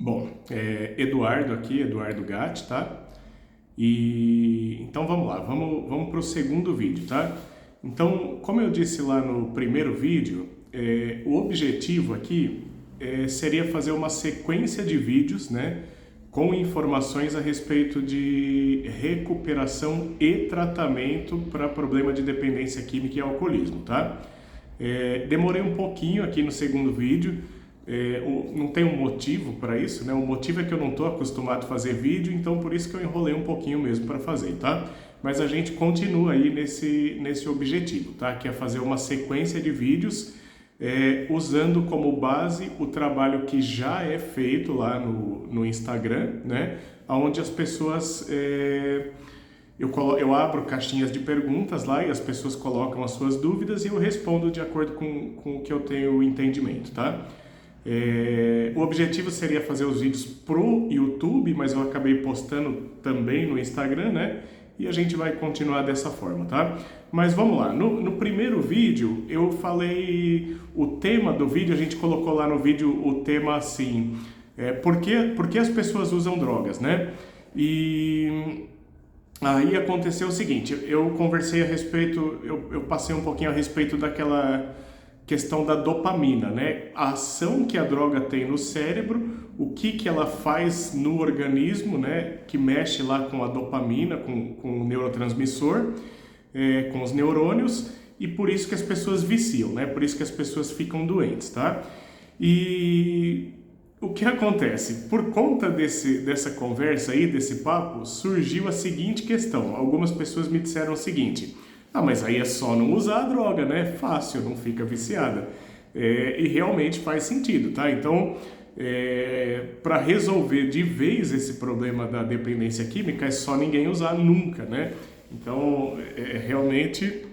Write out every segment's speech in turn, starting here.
Bom, Eduardo aqui, Eduardo Gatti, tá? E então vamos lá, vamos para o segundo vídeo, tá? Então, como eu disse lá no primeiro vídeo, o objetivo aqui seria fazer uma sequência de vídeos, né? Com informações a respeito de recuperação e tratamento para problema de dependência química e alcoolismo, tá? Demorei um pouquinho aqui no segundo vídeo. Não tem um motivo para isso, né? O motivo é que eu não estou acostumado a fazer vídeo, então por isso que eu enrolei um pouquinho mesmo para fazer, tá? Mas a gente continua aí nesse objetivo, tá? Que é fazer uma sequência de vídeos usando como base o trabalho que já é feito lá no Instagram, né? Onde as pessoas... Eu abro caixinhas de perguntas lá e as pessoas colocam as suas dúvidas e eu respondo de acordo com o que eu tenho entendimento, tá? O objetivo seria fazer os vídeos pro YouTube, mas eu acabei postando também no Instagram, né? E a gente vai continuar dessa forma, tá? Mas vamos lá, no primeiro vídeo eu falei o tema do vídeo, a gente colocou lá no vídeo o tema assim, por que as pessoas usam drogas, né? E aí aconteceu o seguinte, eu conversei a respeito, eu passei um pouquinho a respeito daquela questão da dopamina, né? A ação que a droga tem no cérebro, o que ela faz no organismo, né? Que mexe lá com a dopamina, com o neurotransmissor, com os neurônios, e por isso que as pessoas viciam, né? Por isso que as pessoas ficam doentes, tá? E o que acontece? Por conta dessa conversa aí, desse papo, surgiu a seguinte questão. Algumas pessoas me disseram o seguinte: mas aí é só não usar a droga, né? Fácil, não fica viciada. E realmente faz sentido, tá? Então, para resolver de vez esse problema da dependência química, é só ninguém usar nunca, né? Então, realmente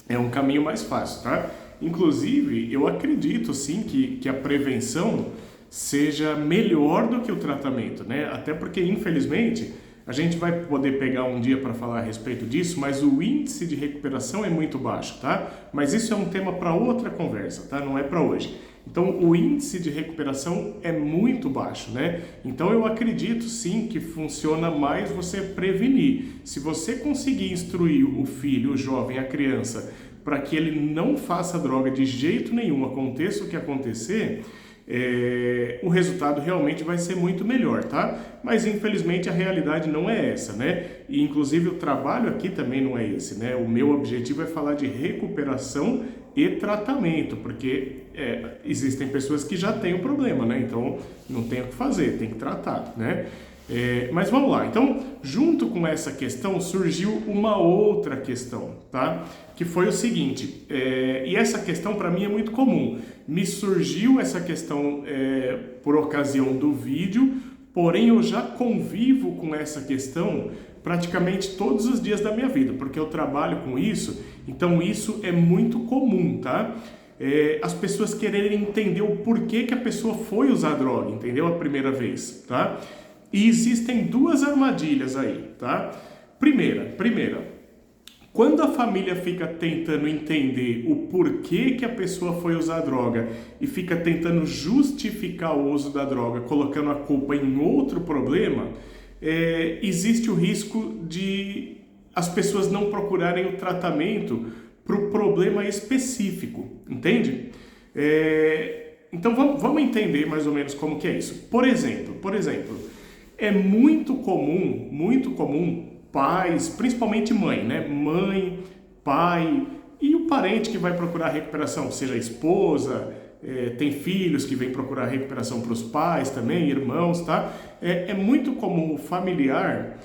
é um caminho mais fácil, tá? Inclusive, eu acredito sim que a prevenção seja melhor do que o tratamento, né? Até porque, infelizmente, a gente vai poder pegar um dia para falar a respeito disso, mas o índice de recuperação é muito baixo, tá? Mas isso é um tema para outra conversa, tá? Não é para hoje. Então, o índice de recuperação é muito baixo, né? Então, eu acredito sim que funciona mais você prevenir. Se você conseguir instruir o filho, o jovem, a criança, para que ele não faça droga de jeito nenhum, aconteça o que acontecer, o resultado realmente vai ser muito melhor, tá? Mas infelizmente a realidade não é essa, né? E inclusive o trabalho aqui também não é esse, né? O meu objetivo é falar de recuperação e tratamento, porque existem pessoas que já têm o problema, né? Então não tem o que fazer, tem que tratar, né? Mas vamos lá, então junto com essa questão surgiu uma outra questão, tá? Que foi o seguinte, e essa questão para mim é muito comum, me surgiu essa questão por ocasião do vídeo, porém eu já convivo com essa questão praticamente todos os dias da minha vida, porque eu trabalho com isso, então isso é muito comum, tá? As pessoas quererem entender o porquê que a pessoa foi usar droga, entendeu? A primeira vez, tá? E existem duas armadilhas aí, tá? Primeira, quando a família fica tentando entender o porquê que a pessoa foi usar droga e fica tentando justificar o uso da droga, colocando a culpa em outro problema, existe o risco de as pessoas não procurarem o tratamento para o problema específico, entende? Então vamos entender mais ou menos como que é isso. Por exemplo, é muito comum pais, principalmente mãe, né? Mãe, pai e o parente que vai procurar recuperação, seja a esposa, tem filhos que vêm procurar recuperação para os pais também, irmãos, tá? É muito comum o familiar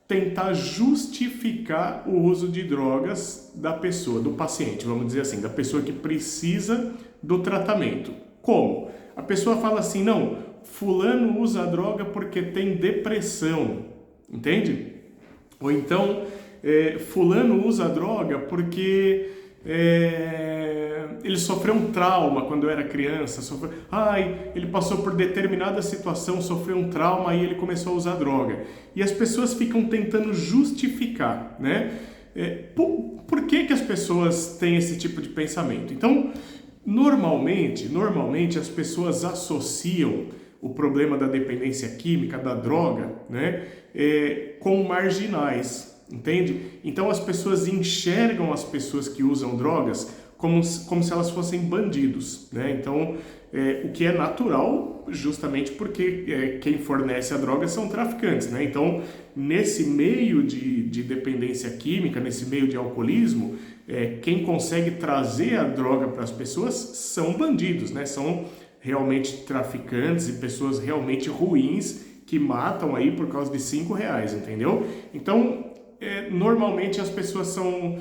tentar justificar o uso de drogas da pessoa, do paciente, vamos dizer assim, da pessoa que precisa do tratamento. Como? A pessoa fala assim, não, fulano usa droga porque tem depressão, entende? Ou então, fulano usa droga porque ele sofreu um trauma quando era criança, ele passou por determinada situação, sofreu um trauma e ele começou a usar droga. E as pessoas ficam tentando justificar, né? Por que as pessoas têm esse tipo de pensamento? Então, normalmente as pessoas associam o problema da dependência química, da droga, né, com marginais, entende? Então as pessoas enxergam as pessoas que usam drogas como se elas fossem bandidos, né? Então, o que é natural, justamente porque quem fornece a droga são traficantes, né? Então, nesse meio de dependência química, nesse meio de alcoolismo, quem consegue trazer a droga para as pessoas são bandidos, né? São realmente traficantes e pessoas realmente ruins que matam aí por causa de R$5, entendeu? Então, normalmente as pessoas são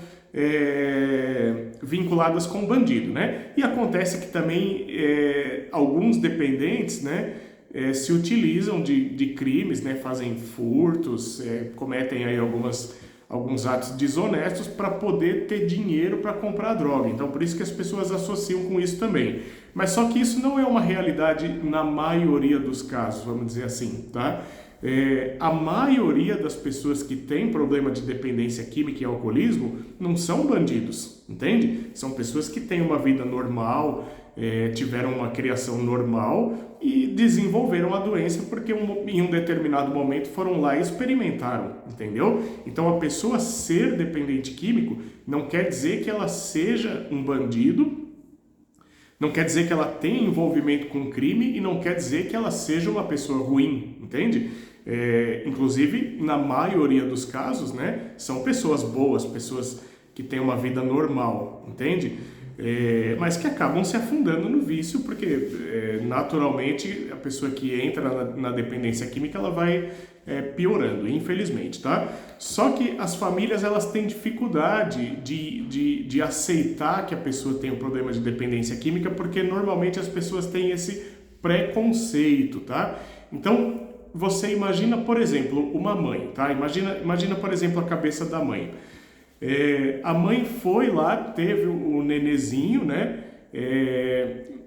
vinculadas com bandido, né? E acontece que também alguns dependentes, né, se utilizam de crimes, né, fazem furtos, cometem aí alguns atos desonestos para poder ter dinheiro para comprar droga. Então, por isso que as pessoas associam com isso também. Mas só que isso não é uma realidade na maioria dos casos, vamos dizer assim, tá? A maioria das pessoas que têm problema de dependência química e alcoolismo não são bandidos, entende? São pessoas que têm uma vida normal, tiveram uma criação normal e desenvolveram a doença porque em um determinado momento foram lá e experimentaram, entendeu? Então a pessoa ser dependente químico não quer dizer que ela seja um bandido, não quer dizer que ela tenha envolvimento com crime e não quer dizer que ela seja uma pessoa ruim, entende? Inclusive, na maioria dos casos, né, são pessoas boas, pessoas que têm uma vida normal, entende? Mas que acabam se afundando no vício, porque naturalmente a pessoa que entra na dependência química, ela vai piorando, infelizmente, tá? Só que as famílias, elas têm dificuldade de aceitar que a pessoa tem um problema de dependência química, porque normalmente as pessoas têm esse preconceito, tá? Então, você imagina, por exemplo, uma mãe, tá? Imagina, por exemplo, a cabeça da mãe. A mãe foi lá, teve o nenezinho, né?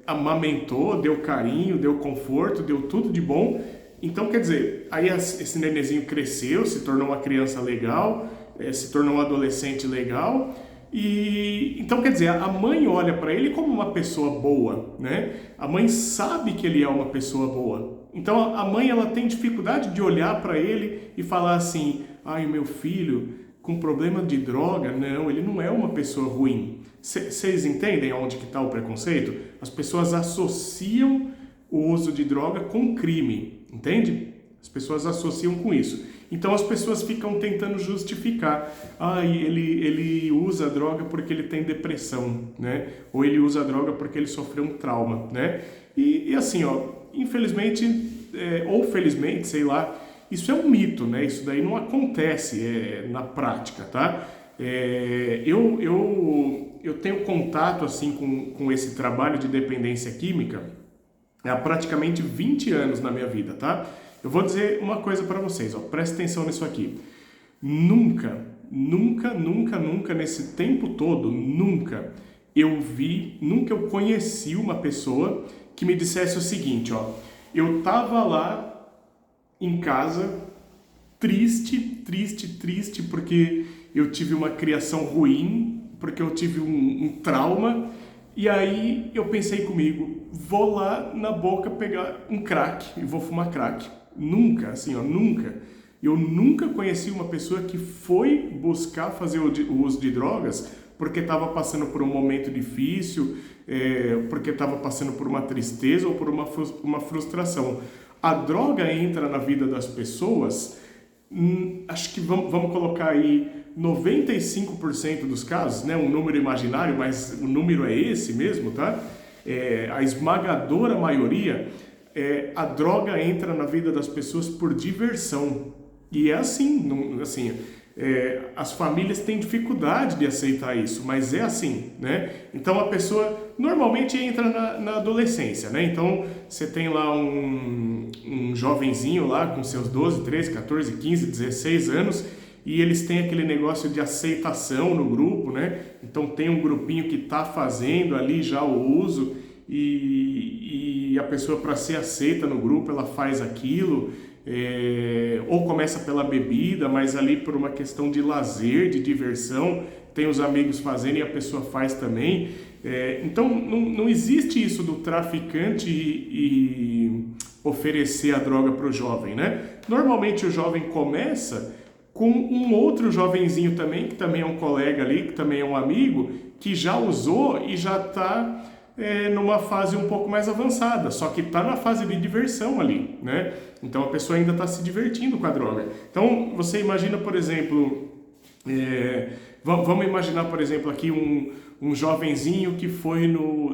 Amamentou, deu carinho, deu conforto, deu tudo de bom. Então, quer dizer, aí esse nenezinho cresceu, se tornou uma criança legal, se tornou um adolescente legal. E então, quer dizer, a mãe olha para ele como uma pessoa boa, né? A mãe sabe que ele é uma pessoa boa. Então, a mãe, ela tem dificuldade de olhar para ele e falar assim: ai, meu filho com problema de droga, não, ele não é uma pessoa ruim. Vocês entendem onde que está o preconceito? As pessoas associam o uso de droga com crime, entende? As pessoas associam com isso. Então as pessoas ficam tentando justificar. Ele usa droga porque ele tem depressão, né? Ou ele usa droga porque ele sofreu um trauma, né? E assim, ó, infelizmente, ou felizmente, sei lá, isso é um mito, né? Isso daí não acontece na prática, tá? Eu tenho contato assim com esse trabalho de dependência química há praticamente 20 anos na minha vida, tá? Eu vou dizer uma coisa para vocês, ó, presta atenção nisso aqui. Nunca nesse tempo todo, nunca eu conheci uma pessoa que me dissesse o seguinte, ó, eu tava lá em casa triste porque eu tive uma criação ruim, porque eu tive um trauma, e aí eu pensei comigo, vou lá na boca pegar um crack e vou fumar crack. Nunca, assim, ó, nunca. Eu nunca conheci uma pessoa que foi buscar fazer o uso de drogas porque estava passando por um momento difícil, porque estava passando por uma tristeza ou por uma frustração. A droga entra na vida das pessoas, acho que vamos colocar aí 95% dos casos, né? Um número imaginário, mas o número é esse mesmo, tá? A esmagadora maioria, a droga entra na vida das pessoas por diversão. E é assim, as famílias têm dificuldade de aceitar isso, mas é assim, né? Então a pessoa normalmente entra na adolescência, né? Então você tem lá um jovenzinho lá com seus 12, 13, 14, 15, 16 anos e eles têm aquele negócio de aceitação no grupo, né? Então tem um grupinho que está fazendo ali já o uso e a pessoa, para ser aceita no grupo, ela faz aquilo. Ou começa pela bebida, mas ali por uma questão de lazer, de diversão, tem os amigos fazendo e a pessoa faz também. Então não existe isso do traficante oferecer a droga para o jovem, né? Normalmente o jovem começa com um outro jovenzinho também, que também é um colega ali, que também é um amigo, que já usou e já está numa fase um pouco mais avançada, só que está na fase de diversão ali, né? Então a pessoa ainda está se divertindo com a droga. Então você imagina, por exemplo, vamos imaginar, por exemplo, aqui um jovenzinho que foi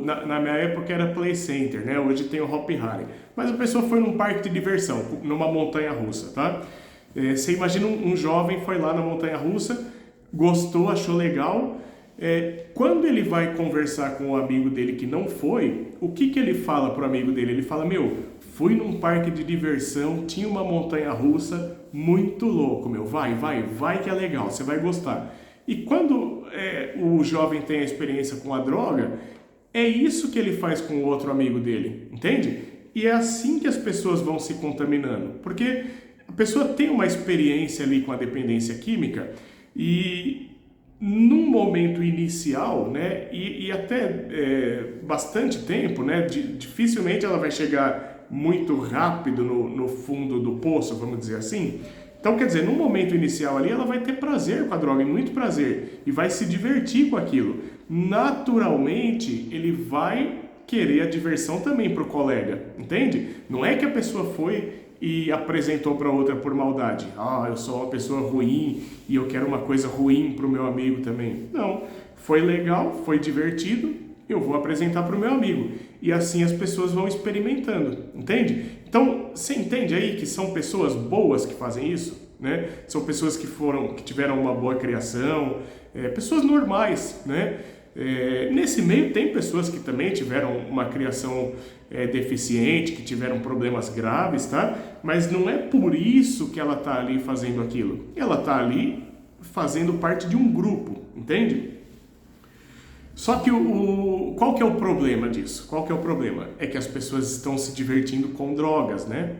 na minha época era Play Center, né? Hoje tem o Hop Harry. Mas a pessoa foi num parque de diversão, numa montanha russa, tá? Você imagina um jovem foi lá na montanha russa, gostou, achou legal. Quando ele vai conversar com o amigo dele que não foi, o que ele fala pro amigo dele? Ele fala, meu, fui num parque de diversão, tinha uma montanha russa, muito louco, meu, vai que é legal, você vai gostar. E quando o jovem tem a experiência com a droga, é isso que ele faz com o outro amigo dele, entende? E é assim que as pessoas vão se contaminando, porque a pessoa tem uma experiência ali com a dependência química e num momento inicial, né, e até bastante tempo, né, dificilmente ela vai chegar muito rápido no fundo do poço, vamos dizer assim. Então, quer dizer, no momento inicial ali, ela vai ter prazer com a droga, muito prazer, e vai se divertir com aquilo. Naturalmente, ele vai querer a diversão também para o colega, entende? Não é que a pessoa foi e apresentou para outra por maldade. Eu sou uma pessoa ruim e eu quero uma coisa ruim para o meu amigo também. Não, foi legal, foi divertido, eu vou apresentar para o meu amigo. E assim as pessoas vão experimentando, entende? Então, você entende aí que são pessoas boas que fazem isso, né? São pessoas que tiveram uma boa criação, pessoas normais, né? Nesse meio tem pessoas que também tiveram uma criação deficiente, que tiveram problemas graves, tá? Mas não é por isso que ela está ali fazendo aquilo. Ela está ali fazendo parte de um grupo, entende? Só que qual que é o problema disso? Qual que é o problema? É que as pessoas estão se divertindo com drogas, né?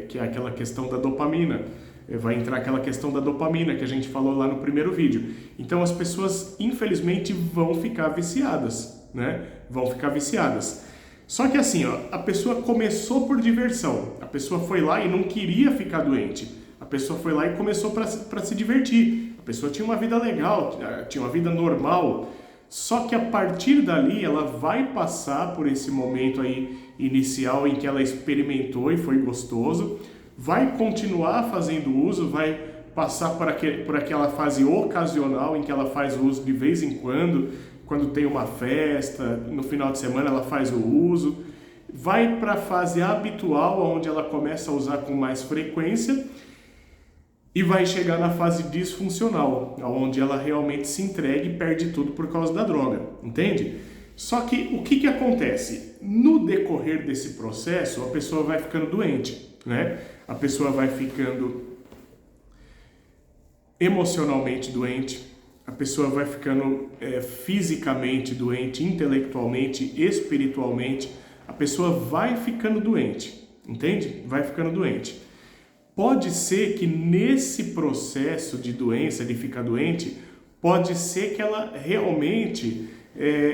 Que é aquela questão da dopamina. Vai entrar aquela questão da dopamina que a gente falou lá no primeiro vídeo. Então as pessoas, infelizmente, vão ficar viciadas, né? Vão ficar viciadas. Só que assim, a pessoa começou por diversão. A pessoa foi lá e não queria ficar doente. A pessoa foi lá e começou para se divertir. A pessoa tinha uma vida legal, tinha uma vida normal. Só que a partir dali ela vai passar por esse momento aí inicial em que ela experimentou e foi gostoso. Vai continuar fazendo uso, vai passar por aquela fase ocasional em que ela faz o uso de vez em quando tem uma festa, no final de semana ela faz o uso. Vai para a fase habitual, onde ela começa a usar com mais frequência e vai chegar na fase disfuncional, onde ela realmente se entrega e perde tudo por causa da droga, entende? Só que o que acontece? No decorrer desse processo, a pessoa vai ficando doente, né? A pessoa vai ficando emocionalmente doente, a pessoa vai ficando fisicamente doente, intelectualmente, espiritualmente, a pessoa vai ficando doente, entende? Vai ficando doente. Pode ser que nesse processo de doença, de ficar doente, pode ser que ela realmente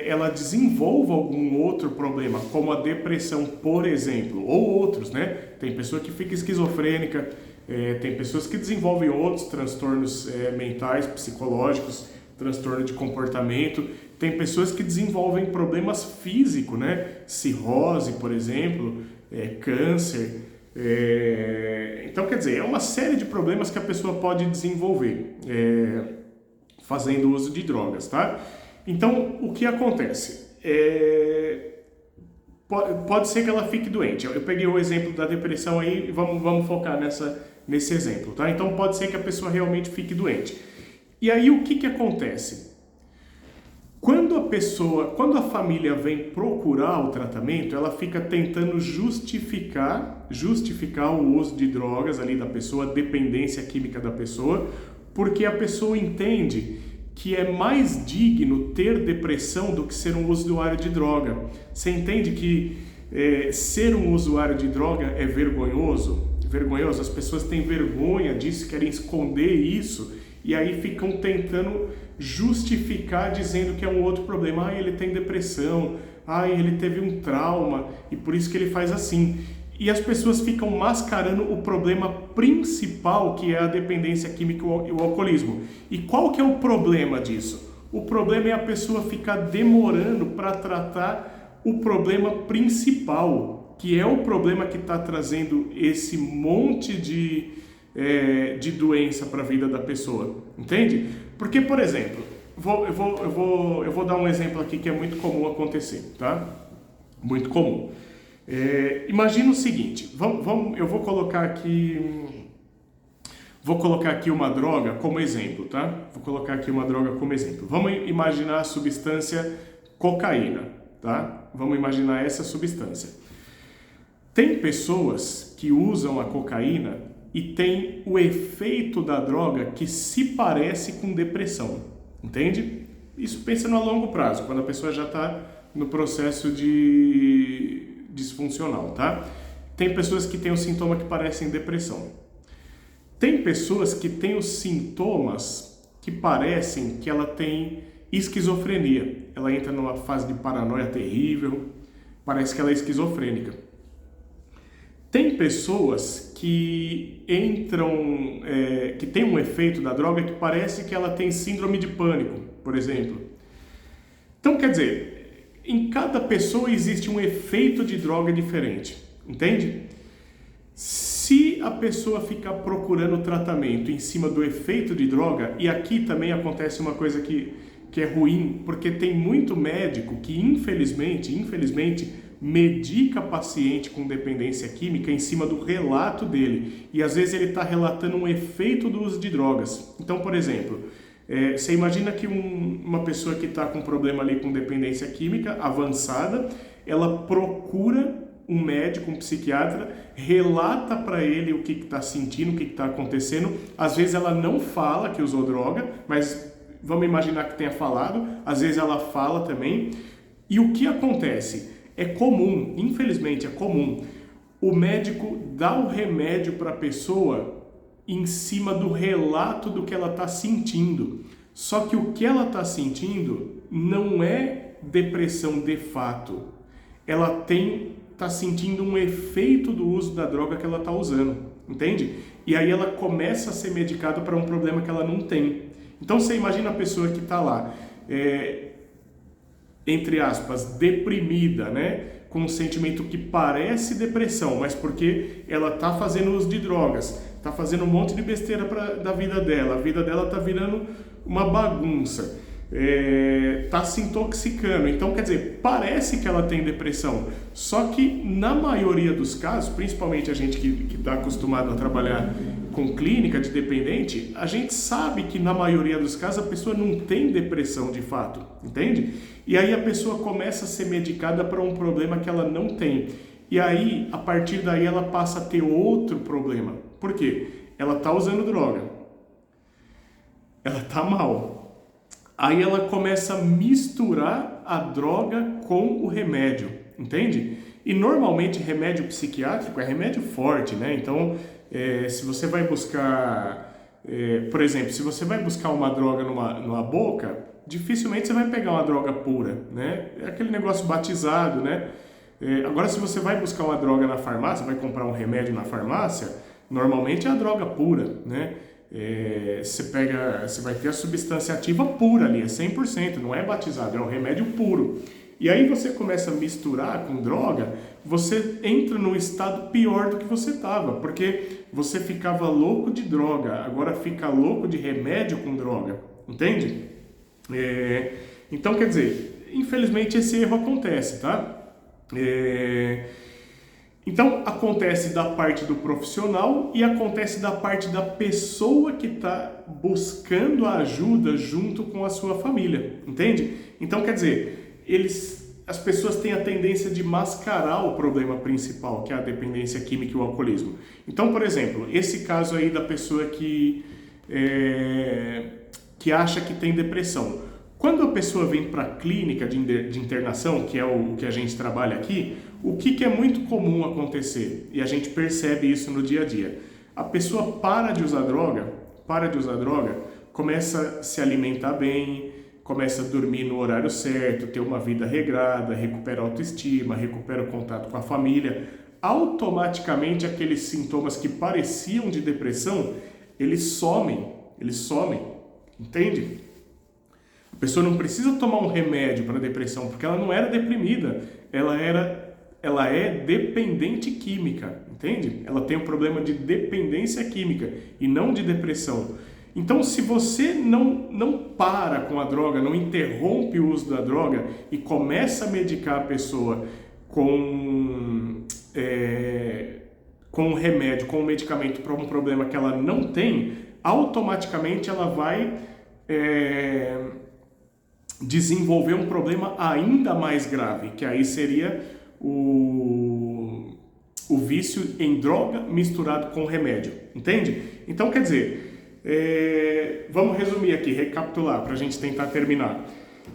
ela desenvolva algum outro problema, como a depressão, por exemplo, ou outros, né? Tem pessoa que fica esquizofrênica, tem pessoas que desenvolvem outros transtornos mentais, psicológicos, transtorno de comportamento, tem pessoas que desenvolvem problemas físicos, né? Cirrose, por exemplo, câncer. Então, quer dizer, é uma série de problemas que a pessoa pode desenvolver fazendo uso de drogas, tá? Então, o que acontece? Pode ser que ela fique doente. Eu peguei o exemplo da depressão aí e vamos focar nesse exemplo, tá? Então, pode ser que a pessoa realmente fique doente. E aí, o que acontece? Quando a família vem procurar o tratamento, ela fica tentando justificar o uso de drogas ali da pessoa, a dependência química da pessoa, porque a pessoa entende que é mais digno ter depressão do que ser um usuário de droga. Você entende que ser um usuário de droga é vergonhoso? Vergonhoso, as pessoas têm vergonha disso, querem esconder isso, e aí ficam tentando justificar dizendo que é um outro problema. Ele tem depressão, ele teve um trauma e por isso que ele faz assim. E as pessoas ficam mascarando o problema principal, que é a dependência química e o alcoolismo. E qual que é o problema disso? O problema é a pessoa ficar demorando para tratar o problema principal, que é o problema que está trazendo esse monte de doença para a vida da pessoa. Entende? Porque, por exemplo, eu vou dar um exemplo aqui que é muito comum acontecer, tá? Muito comum. Imagina o seguinte, eu vou colocar aqui uma droga como exemplo, tá? Vou colocar aqui uma droga como exemplo. Vamos imaginar a substância cocaína, tá? Vamos imaginar essa substância. Tem pessoas que usam a cocaína e tem o efeito da droga que se parece com depressão, entende? Isso pensa no longo prazo, quando a pessoa já está no processo de disfuncional, tá? Tem pessoas que têm os sintomas que parecem depressão. Tem pessoas que têm os sintomas que parecem que ela tem esquizofrenia. Ela entra numa fase de paranoia terrível, parece que ela é esquizofrênica. Tem pessoas que entram, que tem um efeito da droga que parece que ela tem síndrome de pânico, por exemplo. Então, quer dizer, em cada pessoa existe um efeito de droga diferente, entende? Se a pessoa ficar procurando tratamento em cima do efeito de droga, e aqui também acontece uma coisa que é ruim, porque tem muito médico que infelizmente, medica paciente com dependência química em cima do relato dele, e às vezes ele está relatando um efeito do uso de drogas. Então, por exemplo, você imagina que uma pessoa que está com problema ali com dependência química avançada, ela procura um médico, um psiquiatra, relata para ele o que está sentindo, o que está acontecendo. Às vezes ela não fala que usou droga, mas vamos imaginar que tenha falado. Às vezes ela fala também. E o que acontece? É comum, infelizmente é comum, o médico dá o remédio para a pessoa em cima do relato do que ela está sentindo. Só que o que ela está sentindo não é depressão de fato. Ela está sentindo um efeito do uso da droga que ela está usando, entende? E aí ela começa a ser medicada para um problema que ela não tem. Então você imagina a pessoa que está lá, entre aspas, deprimida, né? Com um sentimento que parece depressão, mas porque ela está fazendo uso de drogas, está fazendo um monte de besteira da vida dela, a vida dela está virando uma bagunça, está se intoxicando. Então, quer dizer, parece que ela tem depressão, só que na maioria dos casos, principalmente a gente que está acostumado a trabalhar com clínica de dependente, a gente sabe que na maioria dos casos a pessoa não tem depressão de fato, entende? E aí a pessoa começa a ser medicada para um problema que ela não tem. E aí, a partir daí, ela passa a ter outro problema. Por quê? Ela está usando droga. Ela está mal. Aí ela começa a misturar a droga com o remédio, entende? E normalmente remédio psiquiátrico é remédio forte, né? Então, se você vai buscar, por exemplo, se você vai buscar uma droga numa boca, dificilmente você vai pegar uma droga pura, né? É aquele negócio batizado, né? Agora, se você vai buscar uma droga na farmácia, vai comprar um remédio na farmácia, normalmente é a droga pura, né? Você vai ter a substância ativa pura ali, é 100%, não é batizado, é um remédio puro. E aí você começa a misturar com droga, você entra num estado pior do que você estava, porque você ficava louco de droga, agora fica louco de remédio com droga, entende? Então, quer dizer, infelizmente esse erro acontece, tá? Então, acontece da parte do profissional e acontece da parte da pessoa que está buscando a ajuda junto com a sua família, entende? Então, quer dizer, as pessoas têm a tendência de mascarar o problema principal, que é a dependência química e o alcoolismo. Então, por exemplo, esse caso aí da pessoa que acha que tem depressão. Quando a pessoa vem para a clínica de internação, que é o que a gente trabalha aqui, o que é muito comum acontecer? E a gente percebe isso no dia a dia. A pessoa para de usar droga, começa a se alimentar bem, começa a dormir no horário certo, ter uma vida regrada, recupera a autoestima, recupera o contato com a família. automaticamente aqueles sintomas que pareciam de depressão, eles somem, entende? A pessoa não precisa tomar um remédio para depressão, porque ela não era deprimida, ela é dependente química, entende? Ela tem um problema de dependência química e não de depressão. Então, se você não para com a droga, não interrompe o uso da droga e começa a medicar a pessoa com um remédio, com um medicamento para um problema que ela não tem, automaticamente ela vai desenvolver um problema ainda mais grave, que aí seria o vício em droga misturado com remédio, entende? Então, quer dizer, vamos resumir aqui, recapitular, para a gente tentar terminar.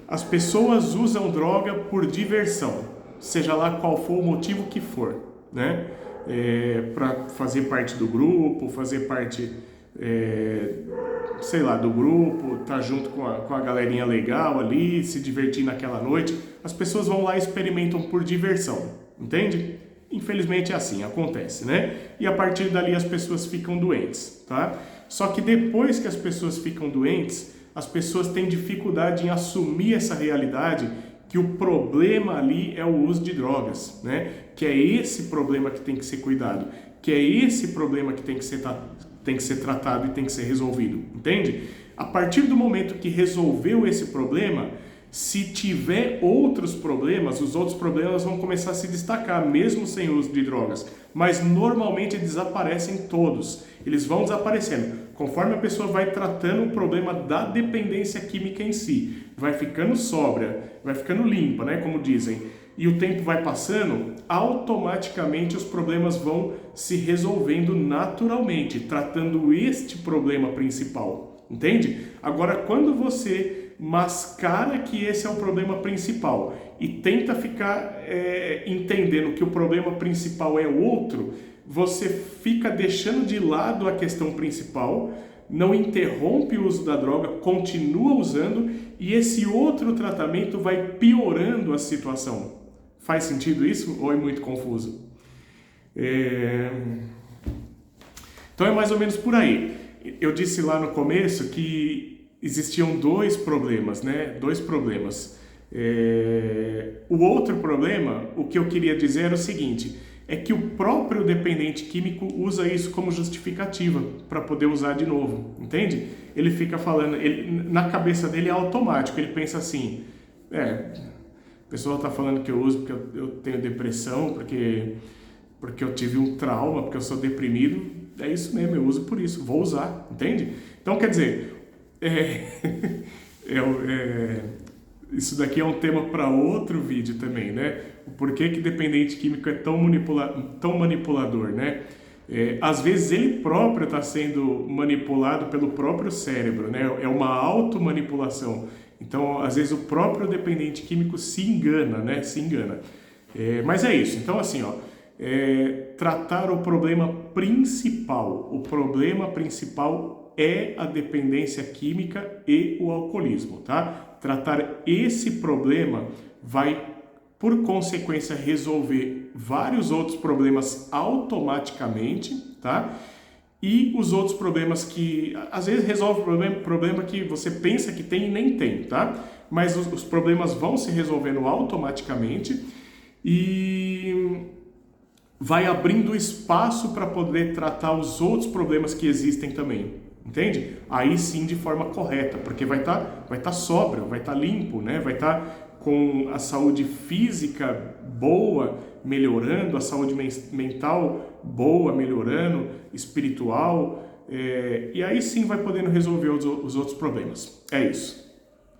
As pessoas usam droga por diversão, seja lá qual for o motivo que for, né? Para fazer parte do grupo, fazer parte, sei lá, do grupo, tá junto com a galerinha legal ali, se divertir naquela noite. As pessoas vão lá e experimentam por diversão, entende? Infelizmente é assim, acontece, né? E a partir dali as pessoas ficam doentes, tá? Só que depois que as pessoas ficam doentes, as pessoas têm dificuldade em assumir essa realidade, que o problema ali é o uso de drogas, né? Que é esse problema que tem que ser cuidado, que é esse problema que tem que ser tratado e tem que ser resolvido, entende? A partir do momento que resolveu esse problema, se tiver outros problemas, os outros problemas vão começar a se destacar, mesmo sem uso de drogas. Mas normalmente desaparecem todos, eles vão desaparecendo. Conforme a pessoa vai tratando o problema da dependência química em si, vai ficando sóbria, vai ficando limpa, né, como dizem, e o tempo vai passando, automaticamente os problemas vão se resolvendo naturalmente, tratando este problema principal, entende? Agora, quando você mascara que esse é o problema principal e tenta ficar entendendo que o problema principal é outro, você fica deixando de lado a questão principal, não interrompe o uso da droga, continua usando e esse outro tratamento vai piorando a situação. Faz sentido isso ou é muito confuso? Então é mais ou menos por aí. Eu disse lá no começo que existiam dois problemas, né? Dois problemas. O outro problema, o que eu queria dizer era o seguinte, é que o próprio dependente químico usa isso como justificativa para poder usar de novo, entende? Ele fica falando, na cabeça dele é automático, ele pensa assim, a pessoa está falando que eu uso porque eu tenho depressão, porque eu tive um trauma, porque eu sou deprimido, é isso mesmo, eu uso por isso, vou usar, entende? Então, quer dizer, isso daqui é um tema para outro vídeo também, né? O porquê que dependente químico é tão manipulador, né? Às vezes ele próprio está sendo manipulado pelo próprio cérebro, né? É uma automanipulação. Então, às vezes o próprio dependente químico se engana, né? Se engana. Mas é isso. Então, assim, tratar o problema principal. O problema principal é a dependência química e o alcoolismo, tá? Tratar esse problema vai, por consequência, resolver vários outros problemas automaticamente, tá? E os outros problemas que, às vezes, resolve o problema que você pensa que tem e nem tem, tá? Mas os problemas vão se resolvendo automaticamente e vai abrindo espaço para poder tratar os outros problemas que existem também, entende? Aí sim de forma correta, porque vai tá sóbrio, vai estar limpo, né? Vai estar com a saúde física boa, melhorando, a saúde mental boa, melhorando, espiritual, e aí sim vai podendo resolver os outros problemas. É isso.